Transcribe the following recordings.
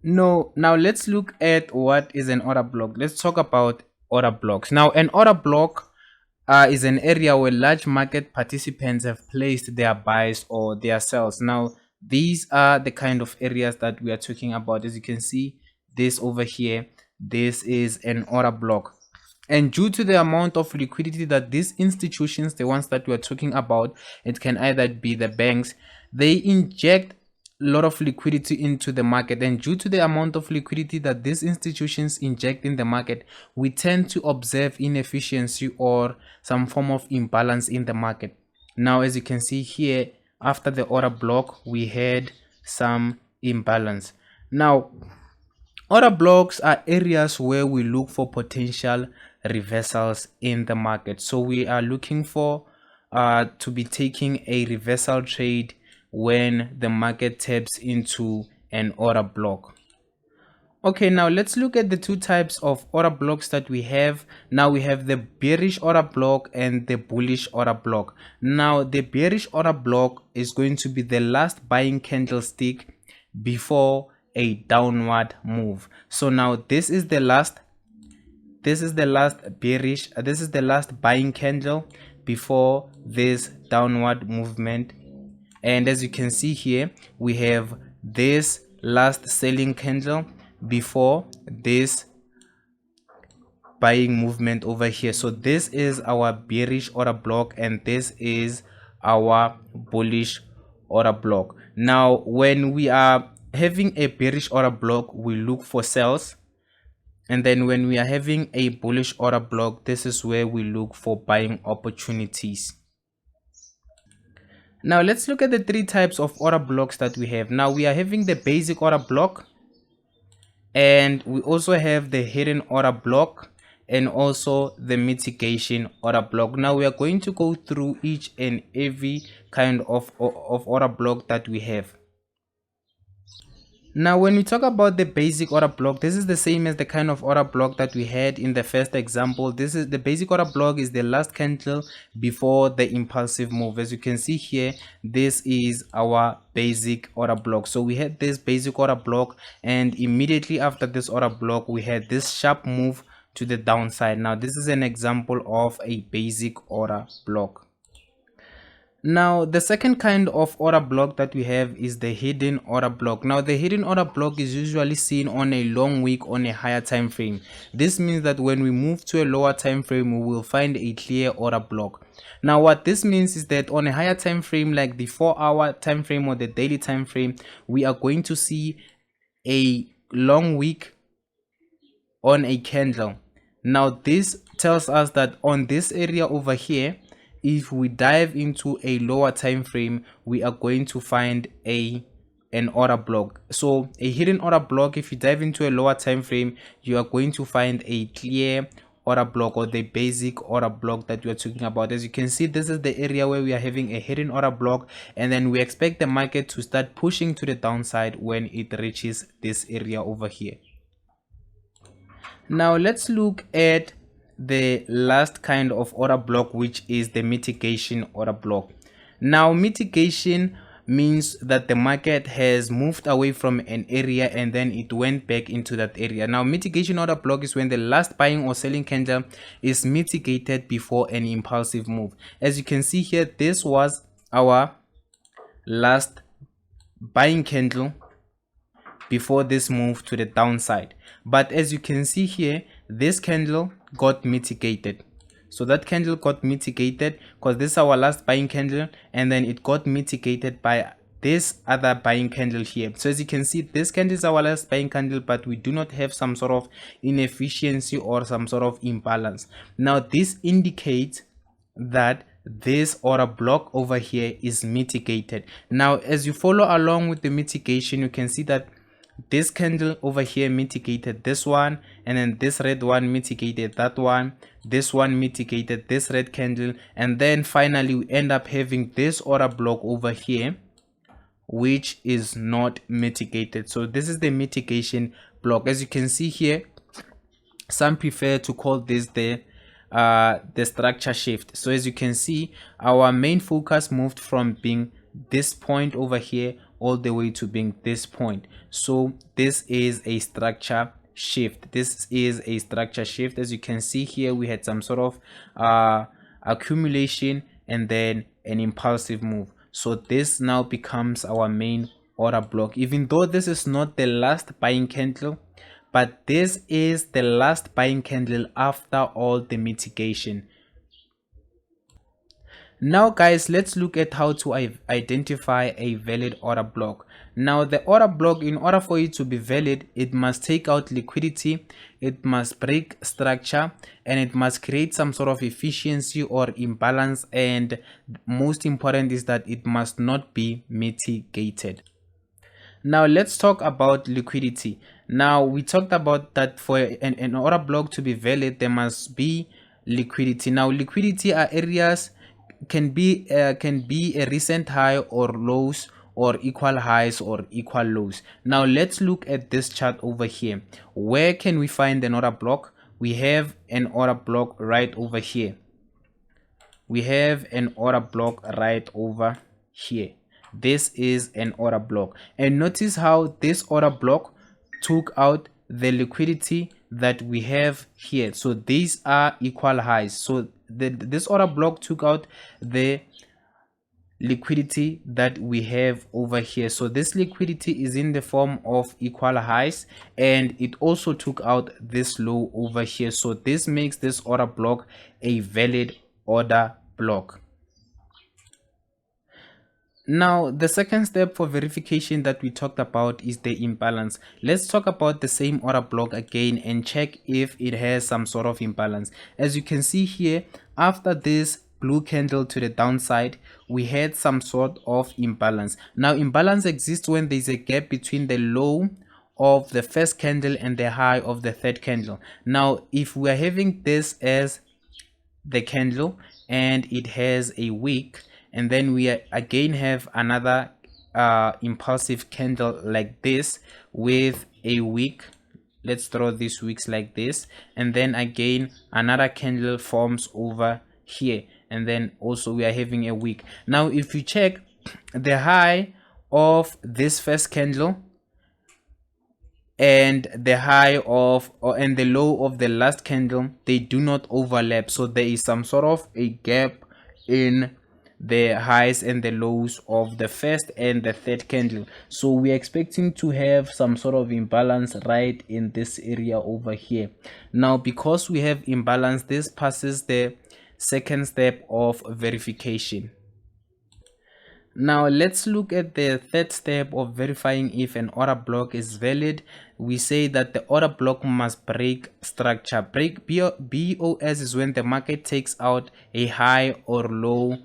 No, now let's look at what is an order block. Let's talk about order blocks. Now, an order block is an area where large market participants have placed their buys or their sells. Now, these are the kind of areas that we are talking about. As you can see, this over here, this is an order block. And due to the amount of liquidity that these institutions, the ones that we are talking about, it can either be the banks, they inject a lot of liquidity into the market, and due to the amount of liquidity that these institutions inject in the market, we tend to observe inefficiency or some form of imbalance in the market. Now, as you can see here, after the order block, we had some imbalance. Now, order blocks are areas where we look for potential reversals in the market. So we are looking for to be taking a reversal trade when the market taps into an order block. Okay, now let's look at the two types of order blocks that we have. Now we have the bearish order block and the bullish order block. Now the bearish order block is going to be the last buying candlestick before a downward move. So now this is the last bearish, this is the last buying candle before this downward movement. And as you can see here, we have this last selling candle before this buying movement over here. So this is our bearish order block and this is our bullish order block. Now when we are having a bearish order block, we look for sells, and then when we are having a bullish order block, this is where we look for buying opportunities. Now let's look at the three types of order blocks that we have. Now we are having the basic order block, and we also have the hidden order block, and also the mitigation order block. Now we are going to go through each and every kind of order block that we have. Now when we talk about the basic order block, this is the same as the kind of order block that we had in the first example. This is the basic order block, is the last candle before the impulsive move. As you can see here, this is our basic order block. So we had this basic order block, and immediately after this order block we had this sharp move to the downside. Now this is an example of a basic order block. Now the second kind of order block that we have is the hidden order block. Now the hidden order block is usually seen on a long wick on a higher time frame. This means that when we move to a lower time frame, we will find a clear order block. Now what this means is that on a higher time frame, like the 4-hour time frame or the daily time frame, we are going to see a long wick on a candle. Now this tells us that on this area over here, if we dive into a lower time frame, we are going to find an order block. So a hidden order block, if you dive into a lower time frame, you are going to find a clear order block, or the basic order block that we are talking about. As you can see, this is the area where we are having a hidden order block, and then we expect the market to start pushing to the downside when it reaches this area over here. Now let's look at the last kind of order block, which is the mitigation order block. Now mitigation means that the market has moved away from an area and then it went back into that area. Now mitigation order block is when the last buying or selling candle is mitigated before an impulsive move. As you can see here, this was our last buying candle before this move to the downside, but as you can see here, this candle got mitigated. So that candle got mitigated because this is our last buying candle, and then it got mitigated by this other buying candle here. So as you can see, this candle is our last buying candle, but we do not have some sort of inefficiency or some sort of imbalance. Now this indicates that this order block over here is mitigated. Now as you follow along with the mitigation, you can see that this candle over here mitigated this one, and then this red one mitigated that one, this one mitigated this red candle, and then finally we end up having this order block over here which is not mitigated. So this is the mitigation block. As you can see here, some prefer to call this the structure shift. So as you can see, our main focus moved from being this point over here all the way to being this point. So this is a structure shift. This is a structure shift. As you can see here, we had some sort of accumulation and then an impulsive move. So this now becomes our main order block, even though this is not the last buying candle, but this is the last buying candle after all the mitigation. Now guys, let's look at how to identify a valid order block. Now the order block, in order for it to be valid, it must take out liquidity, it must break structure, and it must create some sort of efficiency or imbalance, and most important is that it must not be mitigated. Now let's talk about liquidity. Now we talked about that for an order block to be valid, there must be liquidity. Now liquidity are areas, can be a recent high or lows, or equal highs or equal lows. Now let's look at this chart over here. Where can we find an order block? We have an order block right over here. We have an order block right over here. This is an order block, and notice how this order block took out the liquidity that we have here. So these are equal highs. So this order block took out the liquidity that we have over here. So this liquidity is in the form of equal highs, and it also took out this low over here. So this makes this order block a valid order block. Now the second step for verification that we talked about is the imbalance. Let's talk about the same order block again and check if it has some sort of imbalance. As you can see here, after this blue candle to the downside, we had some sort of imbalance. Now imbalance exists when there is a gap between the low of the first candle and the high of the third candle. Now if we are having this as the candle and it has a wick, and then we again have another impulsive candle like this with a wick, let's draw these wicks like this, and then again another candle forms over here, and then also we are having a wick. Now if you check the high of this first candle and the high of and the low of the last candle, they do not overlap. So there is some sort of a gap in the highs and the lows of the first and the third candle. So we're expecting to have some sort of imbalance right in this area over here. Now because we have imbalance, this passes the second step of verification. Now let's look at the third step of verifying if an order block is valid. We say that the order block must break structure. Break BOS is when the market takes out a high or low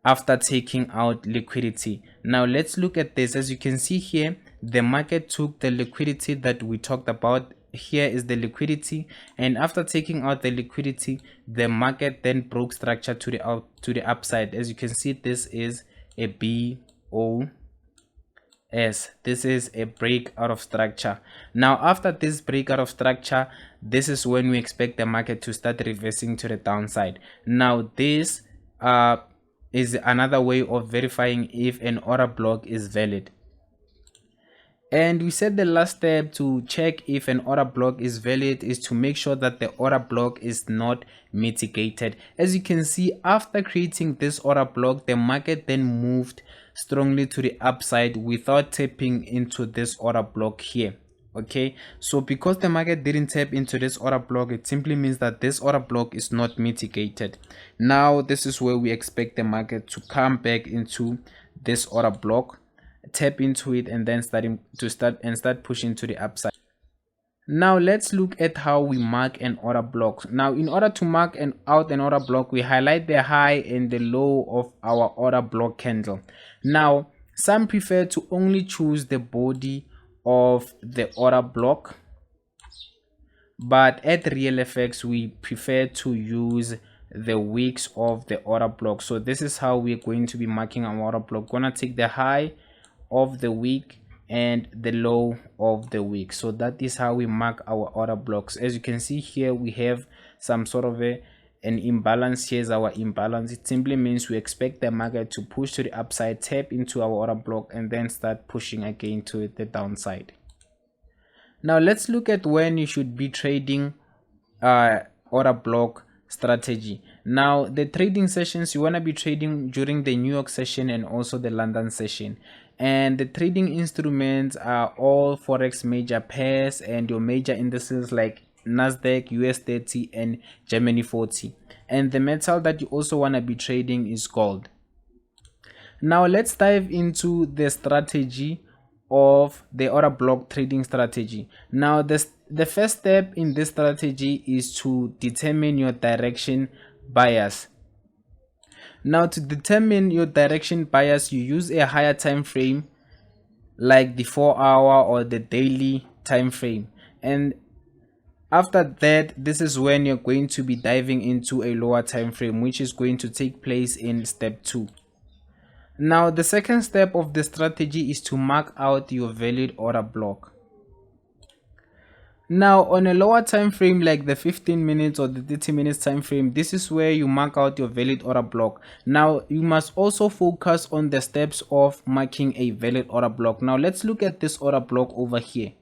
after taking out liquidity. Now let's look at this. As you can see here, the market took the liquidity that we talked about. Here is the liquidity, and after taking out the liquidity, the market then broke structure to the upside. As you can see, this is a BOS. This is a break out of structure. Now after this break out of structure, this is when we expect the market to start reversing to the downside. Now this is another way of verifying if an order block is valid. And we said the last step to check if an order block is valid is to make sure that the order block is not mitigated. As you can see, after creating this order block, the market then moved strongly to the upside without tapping into this order block here. Okay, so because the market didn't tap into this order block, it simply means that this order block is not mitigated. Now this is where we expect the market to come back into this order block, tap into it, and then start pushing to the upside. Now let's look at how we mark an order block. Now in order to mark out an order block, we highlight the high and the low of our order block candle. Now some prefer to only choose the body of the order block, but at Real FX we prefer to use the wicks of the order block. So this is how we're going to be marking our order block. Gonna take the high of the wick and the low of the wick. So that is how we mark our order blocks. As you can see here, we have some sort of an imbalance. Here's our imbalance. It simply means we expect the market to push to the upside, tap into our order block, and then start pushing again to the downside. Now let's look at when you should be trading order block strategy. Now the trading sessions, you want to be trading during the New York session and also the London session, and the trading instruments are all forex major pairs and your major indices like Nasdaq, US 30 and Germany 40, and the metal that you also want to be trading is gold. Now let's dive into the strategy of the order block trading strategy. Now the first step in this strategy is to determine your direction bias. Now to determine your direction bias, you use a higher time frame like the 4-hour or the daily time frame, and after that, this is when you're going to be diving into a lower time frame, which is going to take place in step 2. Now the second step of the strategy is to mark out your valid order block. Now on a lower time frame like the 15 minutes or the 30 minutes time frame, this is where you mark out your valid order block. Now you must also focus on the steps of marking a valid order block. Now let's look at this order block over here.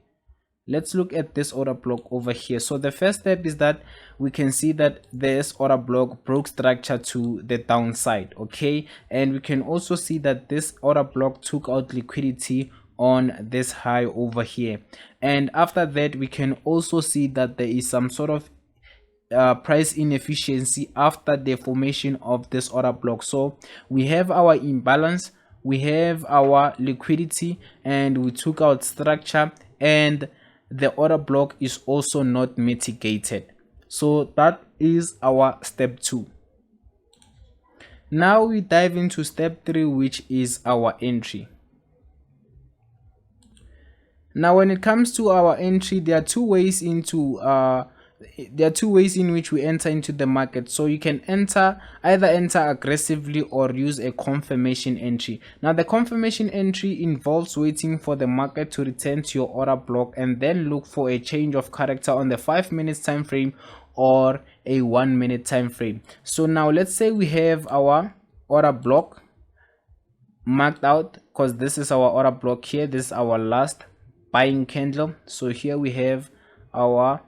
So the first step is that we can see that this order block broke structure to the downside, okay, and we can also see that this order block took out liquidity on this high over here, and after that we can also see that there is some sort of price inefficiency after the formation of this order block. So we have our imbalance, we have our liquidity, and we took out structure, and the order block is also not mitigated. So that is our step 2. Now we dive into step 3, which is our entry. Now when it comes to our entry, there are two ways in which we enter into the market. So you can either enter aggressively or use a confirmation entry. Now the confirmation entry involves waiting for the market to return to your order block and then look for a change of character on the 5 minutes time frame or a 1 minute time frame. So now let's say we have our order block marked out, because this is our order block here. This is our last buying candle. So here we have our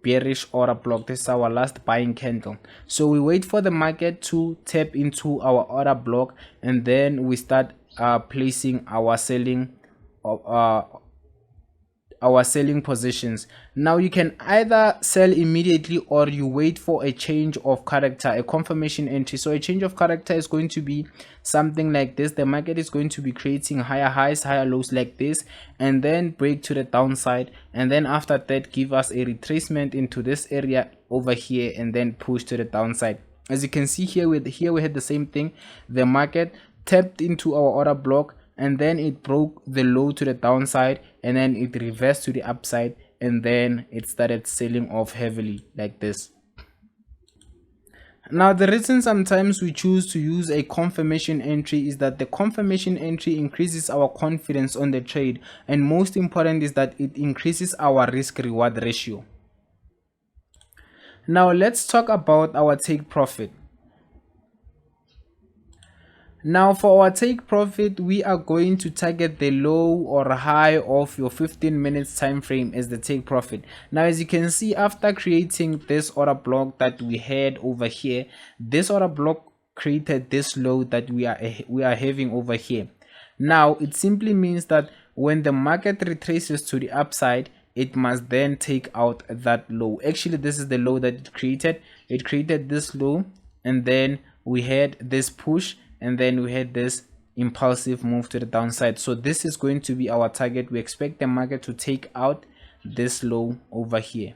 bearish order block. This is our last buying candle. So we wait for the market to tap into our order block, and then we start placing our selling positions. Now you can either sell immediately or you wait for a change of character, a confirmation entry. So a change of character is going to be something like this. The market is going to be creating higher highs, higher lows like this, and then break to the downside, and then after that give us a retracement into this area over here and then push to the downside. As you can see here, we had the same thing. The market tapped into our order block, and then it broke the low to the downside, and then it reversed to the upside, and then it started selling off heavily like this. Now the reason sometimes we choose to use a confirmation entry is that the confirmation entry increases our confidence on the trade, and most important is that it increases our risk reward ratio. Now let's talk about our take profit. Now for our take profit, we are going to target the low or high of your 15 minutes time frame as the take profit. Now as you can see, after creating this order block that we had over here, this order block created this low that we are having over here. Now it simply means that when the market retraces to the upside, it must then take out that low. Actually, this is the low that it created. It created this low, and then we had this push, and then we had this impulsive move to the downside. So this is going to be our target. We expect the market to take out this low over here.